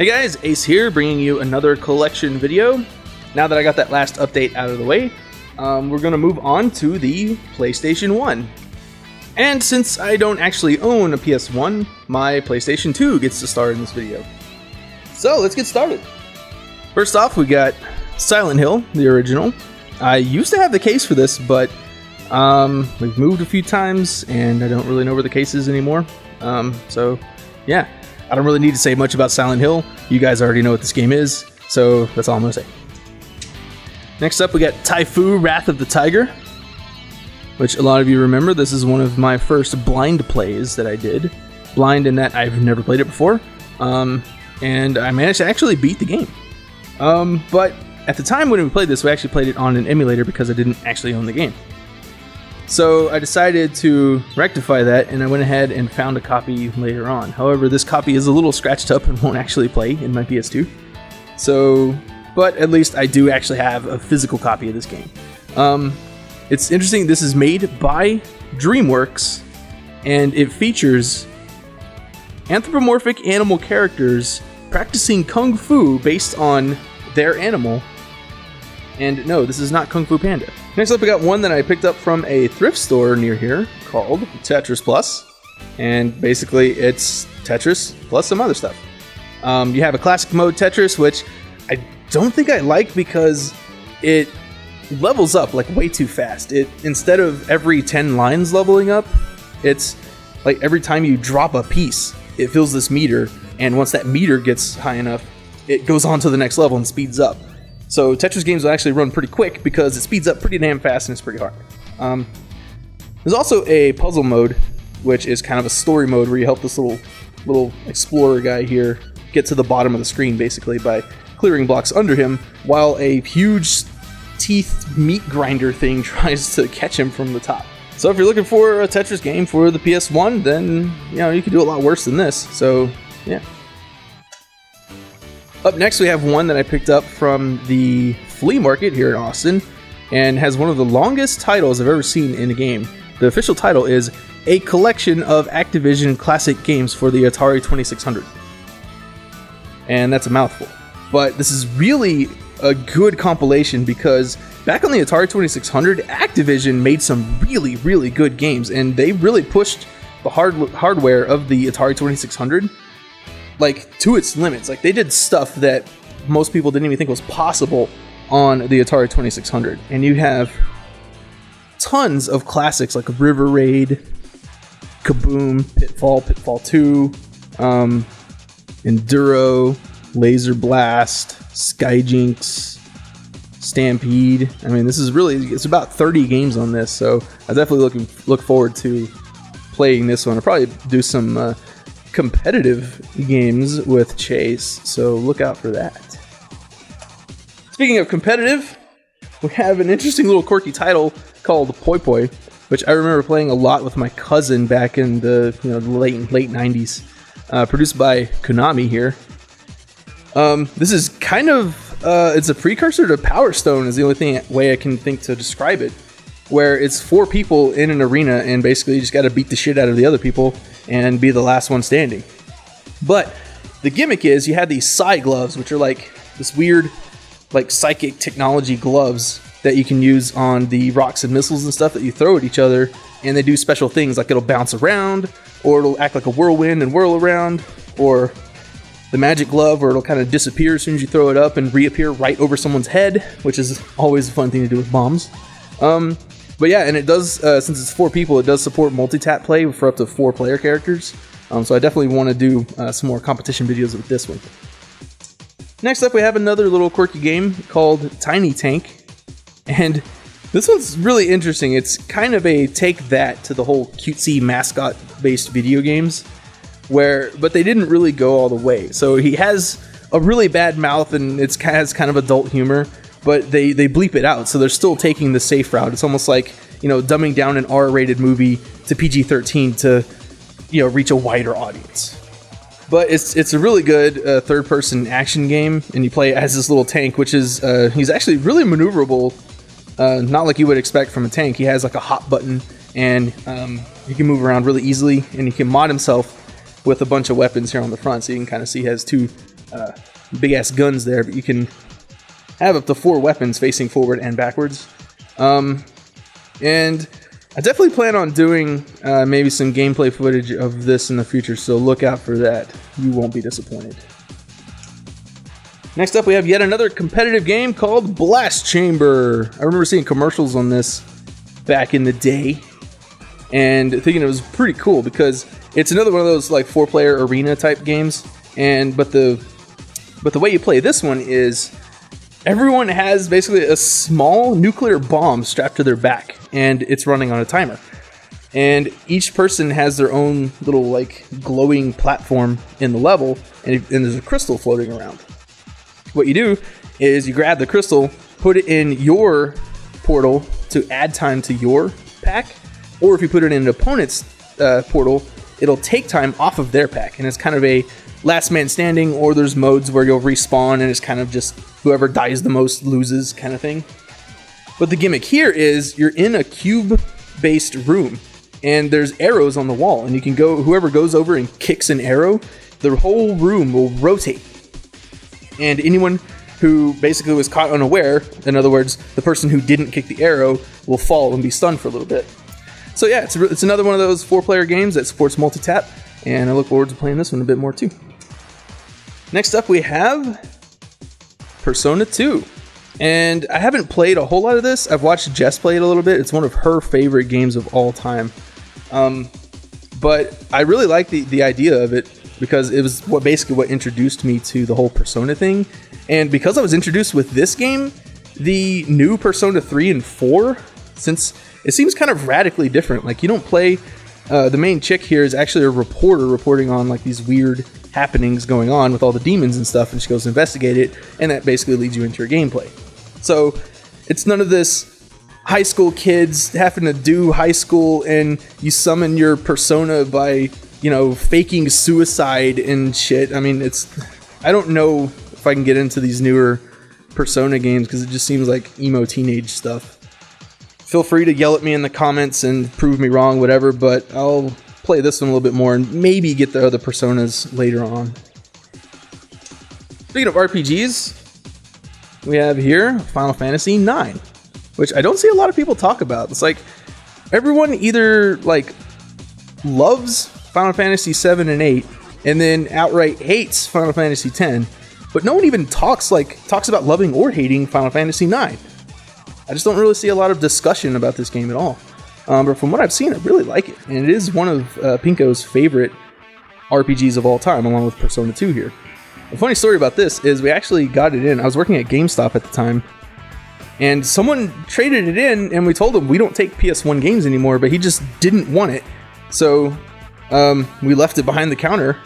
Hey guys, Ace here, bringing you another collection video. Now that I got that last update out of the way, we're going to move on to the PlayStation 1. And since I don't actually own a PS1, my PlayStation 2 gets to start in this video. So let's get started. First off, we got Silent Hill, the original. I used to have the case for this, but we've moved a few times and I don't really know where the case is anymore. So yeah. I don't really need to say much about Silent Hill. You guys already know what this game is, so that's all I'm going to say. Next up, we got Typhoon Wrath of the Tiger, which a lot of you remember. This is one of my first blind plays that I did. Blind in that I've never played it before, and I managed to actually beat the game. But at the time when we played this, we actually played it on an emulator because I didn't actually own the game. So I decided to rectify that, and I went ahead and found a copy later on. However, this copy is a little scratched up and won't actually play in my PS2. So, but at least I do actually have a physical copy of this game. It's interesting, this is made by DreamWorks, and it features anthropomorphic animal characters practicing Kung Fu based on their animal. And no, this is not Kung Fu Panda. Next up, we got one that I picked up from a thrift store near here called Tetris Plus. And basically, it's Tetris plus some other stuff. You have a classic mode Tetris, which I don't think I like because it levels up like way too fast. Instead of every 10 lines leveling up, it's like every time you drop a piece, it fills this meter. And once that meter gets high enough, it goes on to the next level and speeds up. So Tetris games will actually run pretty quick because it speeds up pretty damn fast and it's pretty hard. There's also a puzzle mode, which is kind of a story mode where you help this little explorer guy here get to the bottom of the screen basically by clearing blocks under him while a huge teeth meat grinder thing tries to catch him from the top. So if you're looking for a Tetris game for the PS1, then you can do a lot worse than this. So yeah. Up next, we have one that I picked up from the flea market here in Austin and has one of the longest titles I've ever seen in a game. The official title is A Collection of Activision Classic Games for the Atari 2600. And that's a mouthful. But this is really a good compilation because back on the Atari 2600, Activision made some really, really good games, and they really pushed the hardware of the Atari 2600 like to its limits. Like they did stuff that most people didn't even think was possible on the Atari 2600. And you have tons of classics like River Raid, Kaboom, Pitfall 2, Enduro, Laser Blast, Skyjinx, Stampede. I mean, it's about 30 games on this, so I definitely look forward to playing this one. I'll probably do some competitive games with Chase, so look out for that. Speaking of competitive, we have an interesting little quirky title called Poy Poy, which I remember playing a lot with my cousin back in the late 90s. Produced by Konami here. This is kind of it's a precursor to Power Stone is the only way I can think to describe it, where it's 4 people in an arena and basically you just got to beat the shit out of the other people and be the last one standing. But the gimmick is you have these psi gloves, which are like this weird like psychic technology gloves that you can use on the rocks and missiles and stuff that you throw at each other, and they do special things like it'll bounce around, or it'll act like a whirlwind and whirl around, or the magic glove where it'll kind of disappear as soon as you throw it up and reappear right over someone's head, which is always a fun thing to do with bombs. But yeah, and it does, since it's 4 people, it does support multi-tap play for up to 4 player characters. So I definitely want to do some more competition videos with this one. Next up, we have another little quirky game called Tiny Tank. And this one's really interesting. It's kind of a take that to the whole cutesy mascot-based video games, but they didn't really go all the way. So he has a really bad mouth and it has kind of adult humor, but they bleep it out, so they're still taking the safe route. It's almost like, dumbing down an R-rated movie to PG-13 to, reach a wider audience. But it's a really good third-person action game, and you play as this little tank, which is, he's actually really maneuverable, not like you would expect from a tank. He has like a hop button, and he can move around really easily, and he can mod himself with a bunch of weapons here on the front, so you can kind of see he has two big ass guns there, but you can have up to 4 weapons facing forward and backwards. And I definitely plan on doing maybe some gameplay footage of this in the future, so look out for that. You won't be disappointed. Next up, we have yet another competitive game called Blast Chamber. I remember seeing commercials on this back in the day and thinking it was pretty cool because it's another one of those like 4-player arena type games. But the way you play this one is everyone has basically a small nuclear bomb strapped to their back, and it's running on a timer. And each person has their own little like glowing platform in the level, and there's a crystal floating around. What you do is you grab the crystal, put it in your portal to add time to your pack, or if you put it in an opponent's portal, it'll take time off of their pack, and it's kind of a last man standing, or there's modes where you'll respawn and it's kind of just whoever dies the most loses kind of thing. But the gimmick here is you're in a cube-based room, and there's arrows on the wall, and you can go, whoever goes over and kicks an arrow, the whole room will rotate. And anyone who basically was caught unaware, in other words, the person who didn't kick the arrow, will fall and be stunned for a little bit. So yeah, it's another one of those 4-player games that supports multi-tap, and I look forward to playing this one a bit more too. Next up, we have Persona 2. And I haven't played a whole lot of this. I've watched Jess play it a little bit. It's one of her favorite games of all time. But I really like the idea of it, because it was basically what introduced me to the whole Persona thing. And because I was introduced with this game, the new Persona 3 and 4, since it seems kind of radically different. Like, you don't play... the main chick here is actually a reporter reporting on like these weird happenings going on with all the demons and stuff, and she goes to investigate it, and that basically leads you into your gameplay. So it's none of this high school kids having to do high school and you summon your persona by... faking suicide and shit. I mean, I don't know if I can get into these newer Persona games because it just seems like emo teenage stuff. Feel free to yell at me in the comments and prove me wrong, whatever, but I'll play this one a little bit more and maybe get the other Personas later on. Speaking of RPGs, we have here Final Fantasy IX, which I don't see a lot of people talk about. It's like everyone either like loves Final Fantasy 7 and 8, and then outright hates Final Fantasy 10, but no one even talks about loving or hating Final Fantasy 9. I just don't really see a lot of discussion about this game at all. But from what I've seen, I really like it, and it is one of Pinko's favorite RPGs of all time, along with Persona 2 here. A funny story about this is we actually got it in. I was working at GameStop at the time, and someone traded it in, and we told him we don't take PS1 games anymore, but he just didn't want it. So we left it behind the counter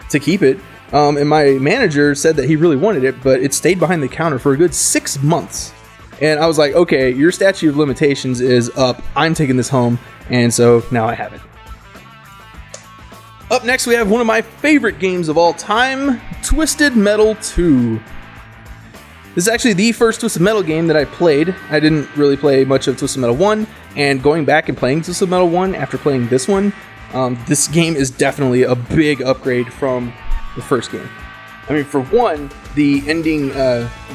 to keep it, and my manager said that he really wanted it, but it stayed behind the counter for a good 6 months. And I was like, okay, your statute of limitations is up. I'm taking this home, and so now I have it. Up next, we have one of my favorite games of all time, Twisted Metal 2. This is actually the first Twisted Metal game that I played. I didn't really play much of Twisted Metal 1, and going back and playing Twisted Metal 1 after playing this one, this game is definitely a big upgrade from the first game. I mean, for one, the ending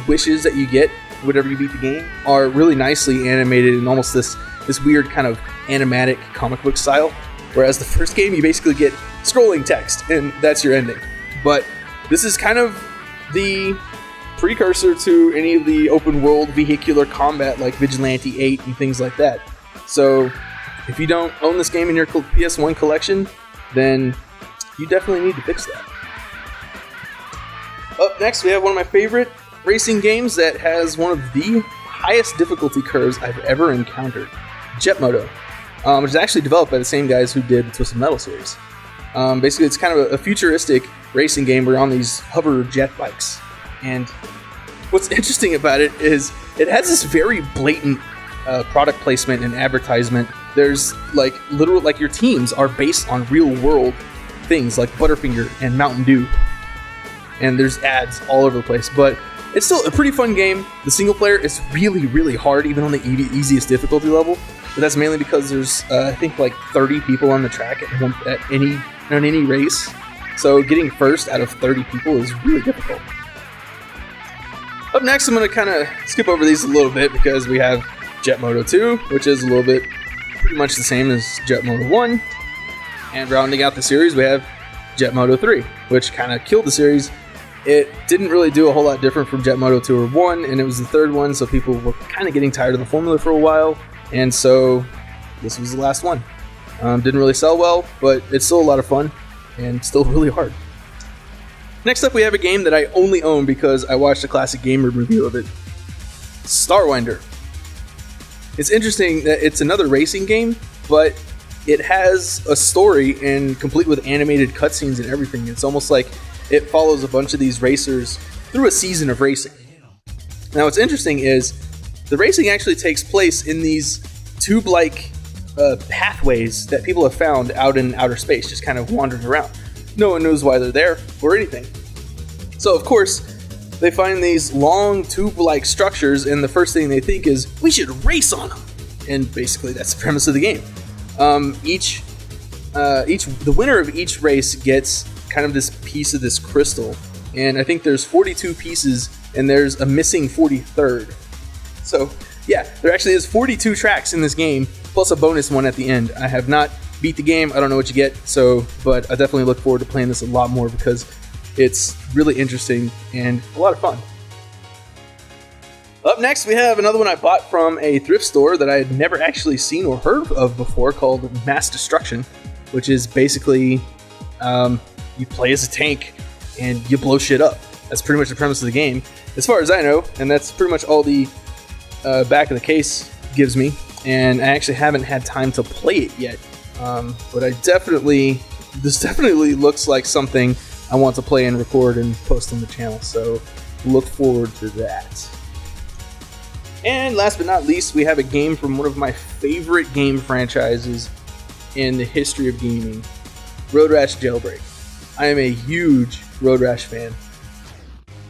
wishes that you get whenever you beat the game are really nicely animated in almost this weird kind of animatic comic book style. Whereas the first game, you basically get scrolling text, and that's your ending. But this is kind of the precursor to any of the open world vehicular combat like Vigilante 8 and things like that. So if you don't own this game in your PS1 collection, then you definitely need to fix that. Up next, we have one of my favorite racing games that has one of the highest difficulty curves I've ever encountered, Jet Moto, which is actually developed by the same guys who did the Twisted Metal series. Basically, it's kind of a futuristic racing game where you're on these hover jet bikes. And what's interesting about it is it has this very blatant product placement and advertisement. There's like your teams are based on real world things like Butterfinger and Mountain Dew. And there's ads all over the place, but it's still a pretty fun game. The single player is really, really hard, even on the easiest difficulty level. But that's mainly because there's, I think, like 30 people on the track on any race. so getting first out of 30 people is really difficult. Up next, I'm going to kind of skip over these a little bit because we have Jet Moto 2, which is a little bit pretty much the same as Jet Moto 1. And rounding out the series, we have Jet Moto 3, which kind of killed the series. It didn't really do a whole lot different from Jet Moto 2 or 1, and it was the third one, so people were kind of getting tired of the formula for a while, and so this was the last one. Didn't really sell well, but it's still a lot of fun, and still really hard. Next up, we have a game that I only own because I watched a Classic Gamer review of it. Starwinder. It's interesting that it's another racing game, but it has a story and complete with animated cutscenes and everything. It's almost like it follows a bunch of these racers through a season of racing. Now, what's interesting is the racing actually takes place in these tube-like pathways that people have found out in outer space, just kind of wandering around. No one knows why they're there or anything. So, of course, they find these long tube-like structures, and the first thing they think is, we should race on them! And basically, that's the premise of the game. The winner of each race gets kind of this piece of this crystal, and I think there's 42 pieces, and there's a missing 43rd. So, yeah, there actually is 42 tracks in this game, plus a bonus one at the end. I have not beat the game, I don't know what you get, but I definitely look forward to playing this a lot more because it's really interesting and a lot of fun. Up next, we have another one I bought from a thrift store that I had never actually seen or heard of before, called Mass Destruction, which is basically you play as a tank and you blow shit up. That's pretty much the premise of the game, as far as I know, and that's pretty much all the back of the case gives me, and I actually haven't had time to play it yet. But this definitely looks like something I want to play and record and post on the channel, so look forward to that. And last but not least, we have a game from one of my favorite game franchises in the history of gaming, Road Rash Jailbreak. I am a huge Road Rash fan,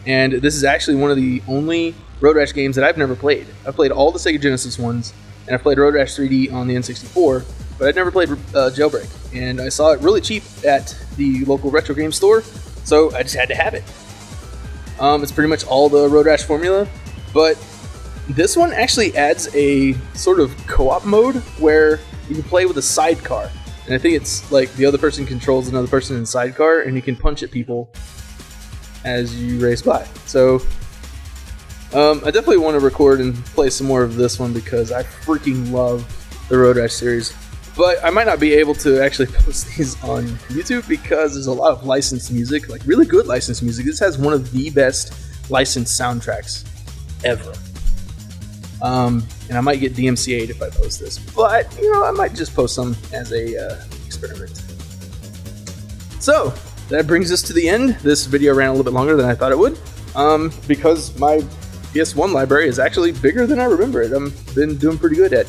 and this is actually one of the only Road Rash games that I've never played. I've played all the Sega Genesis ones, and I've played Road Rash 3D on the N64, but I'd never played Jailbreak, and I saw it really cheap at the local retro game store, so I just had to have it. It's pretty much all the Road Rash formula, but this one actually adds a sort of co-op mode where you can play with a sidecar, and I think it's like the other person controls another person in the sidecar, and you can punch at people as you race by. So I definitely want to record and play some more of this one because I freaking love the Road Rash series. But I might not be able to actually post these on YouTube because there's a lot of licensed music, like really good licensed music. This has one of the best licensed soundtracks ever. And I might get DMCA'd if I post this, but I might just post some as a experiment. So that brings us to the end. This video ran a little bit longer than I thought it would, because my PS1 library is actually bigger than I remember it. I've been doing pretty good at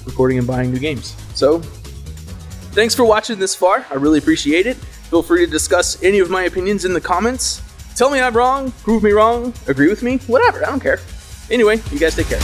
recording and buying new games. So thanks for watching this far. I really appreciate it. Feel free to discuss any of my opinions in the comments. Tell me I'm wrong, prove me wrong, agree with me, whatever, I don't care. Anyway, you guys take care.